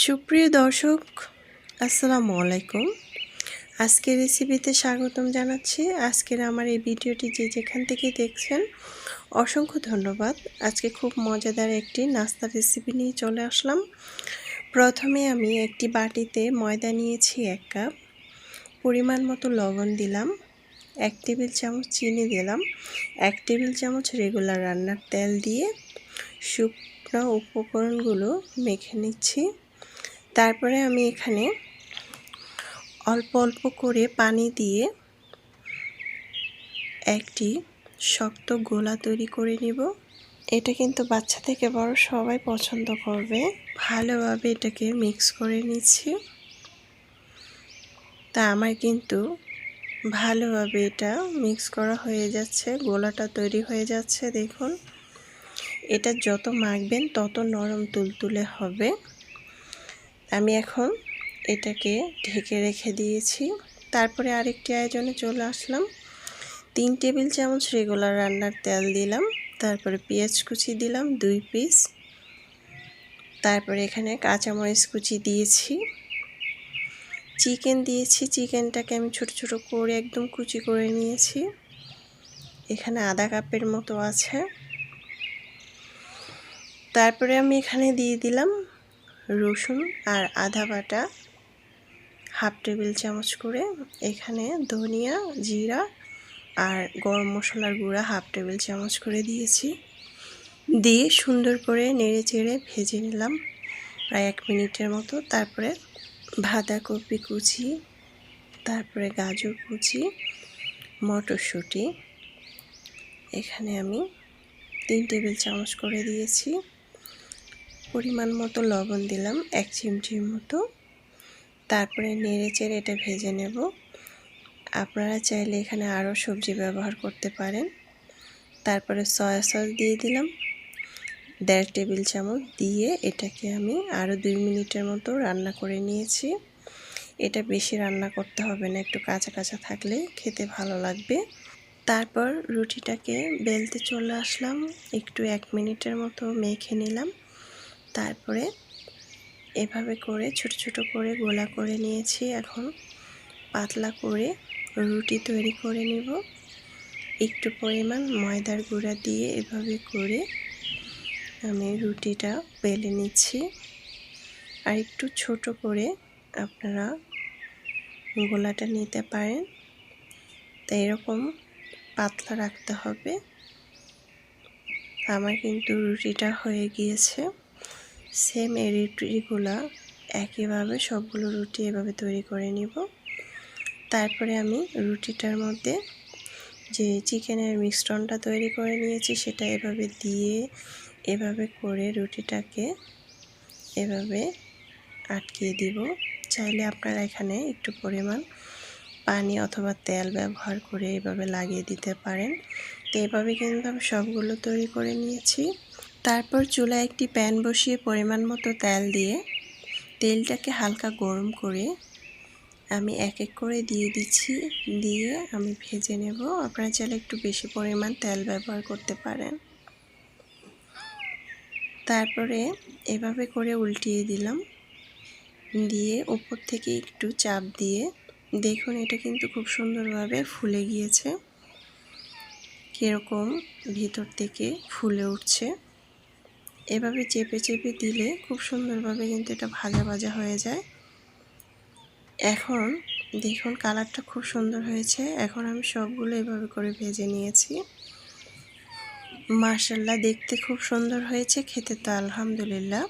সুপ্রিয় দর্শক, আসসালামু আলাইকুম। আজকের রেসিপিতে স্বাগতম জানাচ্ছি। আজকের আমার এই ভিডিওটি যে যেখান থেকে দেখছেন অসংখ্য ধন্যবাদ। আজকে খুব মজাদার একটি নাস্তার রেসিপি নিয়ে চলে আসলাম। প্রথমে আমি একটি বাটিতে ময়দা নিয়েছি 1 কাপ, পরিমাণ মতো লবণ দিলাম, 1 টেবিল চামচ চিনি দিলাম, 1 টেবিল চামচ রেগুলার রান্নার তেল দিয়ে শুকনো উপকরণগুলো মেখে নিচ্ছি। তারপরে আমি এখানে অল্প অল্প করে পানি দিয়ে একটি শক্ত গোলা তৈরি করে নিব। এটা কিন্তু বাচ্চা থেকে বড় সবাই পছন্দ করবে। ভালোভাবে এটাকে মিক্স করে নিচ্ছি। তা আমার কিন্তু ভালোভাবে এটা মিক্স করা হয়ে যাচ্ছে, গোলাটা তৈরি হয়ে যাচ্ছে। দেখুন, এটা যত মাখবেন তত নরম তুলতুলে হবে। আমি এখন এটাকে ঢেকে রেখে দিয়েছি। তারপরে আরেকটি আয়োজনে চলে আসলাম। 3 টেবিল চামচ রেগুলার রান্নার তেল দিলাম, তারপরে পেঁয়াজ কুচি দিলাম 2 পিস, তারপরে এখানে কাঁচামরিচ কুচি দিয়েছি, চিকেন দিয়েছি। চিকেনটাকে আমি ছোট ছোট করে একদম কুচি করে নিয়েছি। এখানে আধা কাপের মতো আছে। তারপরে আমি এখানে দিয়ে দিলাম রসুন আর আদা বাটা 1/2 টেবিল চামচ করে। এখানে ধনিয়া, জিরা আর গরম মশলার গুঁড়া 1/2 টেবিল চামচ করে দিয়েছি। দিয়ে সুন্দর করে নেড়ে চেড়ে ভেজে নিলাম প্রায় 1 মিনিটের মতো। তারপরে বাঁধাকপি কুচি, তারপরে গাজর কুচি, মটরশুঁটি এখানে আমি 3 টেবিল চামচ করে দিয়েছি। পরিমাণ মতো লবণ দিলাম 1 চিমটির মতো। তারপরে নেড়ে চেড়ে এটা ভেজে নেব। আপনারা চাইলে এখানে আরও সবজি ব্যবহার করতে পারেন। তারপরে সয়া সস দিয়ে দিলাম 1.5 টেবিল চামচ, দিয়ে এটাকে আমি আরও 2 মিনিটের মতো রান্না করে নিয়েছি। এটা বেশি রান্না করতে হবে না, একটু কাঁচা কাঁচা থাকলে খেতে ভালো লাগবে। তারপর রুটিটাকে বেলতে চলে আসলাম। একটু 1 মিনিটের মতো মেখে নিলাম। তারপরে এভাবে করে ছোট ছোট করে গোলা করে নিয়েছি। এখন পাতলা করে রুটি তৈরি করে নিব। একটু পরিমাণ ময়দার গুঁড়া দিয়ে এভাবে করে আমি রুটিটা বেলে নিচ্ছি। আর একটু ছোট করে আপনারা গোলাটা নিতে পারেন। তাই এরকম পাতলা রাখতে হবে। আমার কিন্তু রুটিটা হয়ে গিয়েছে। সেম এই রুটিগুলা একইভাবে সবগুলো রুটি এভাবে তৈরি করে নিব। তারপরে আমি রুটিটার মধ্যে যে চিকেনের মিশ্রণটা তৈরি করে নিয়েছি সেটা এভাবে দিয়ে এভাবে করে রুটিটাকে এভাবে আটকিয়ে দিব। চাইলে আপনারা এখানে একটু পরিমাণ পানি অথবা তেল ব্যবহার করে এভাবে লাগিয়ে দিতে পারেন। তো এভাবে কিন্তু আমি সবগুলো তৈরি করে নিয়েছি। তারপর চুলায় একটি প্যান বসিয়ে পরিমাণ মতো তেল দিয়ে তেলটাকে হালকা গরম করে আমি এক এক করে দিয়ে দিচ্ছি। দিয়ে আমি ভেজে নেব। আপনারা চাইলে একটু বেশি পরিমাণ তেল ব্যবহার করতে পারেন। তারপরে এভাবে করে উল্টিয়ে দিলাম, দিয়ে উপর থেকে একটু চাপ দিয়ে দেখুন এটা কিন্তু খুব সুন্দরভাবে ফুলে গিয়েছে। কীরকম ভিতর থেকে ফুলে উঠছে। এভাবে চেপে চেপে দিলে খুব সুন্দরভাবে কিন্তু এটা ভাজা ভাজা হয়ে যায়। এখন দেখুন কালারটা খুব সুন্দর হয়েছে। এখন আমি সবগুলো এভাবে করে ভেজে নিয়েছি। মাশাআল্লাহ, দেখতে খুব সুন্দর হয়েছে, খেতে তো আলহামদুলিল্লাহ।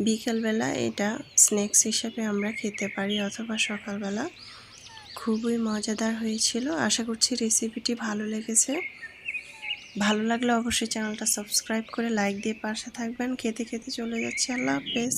বিকালবেলা এটা স্ন্যাক্স হিসাবে আমরা খেতে পারি অথবা সকালবেলা। খুবই মজাদার হয়েছিল। আশা করছি রেসিপিটি ভালো লেগেছে। ভালো লাগলে অবশ্যই চ্যানেলটা সাবস্ক্রাইব করে লাইক দিয়ে পাশে থাকবেন। খেতে খেতে চলে যাচ্ছি। আল্লাহ হাফেজ।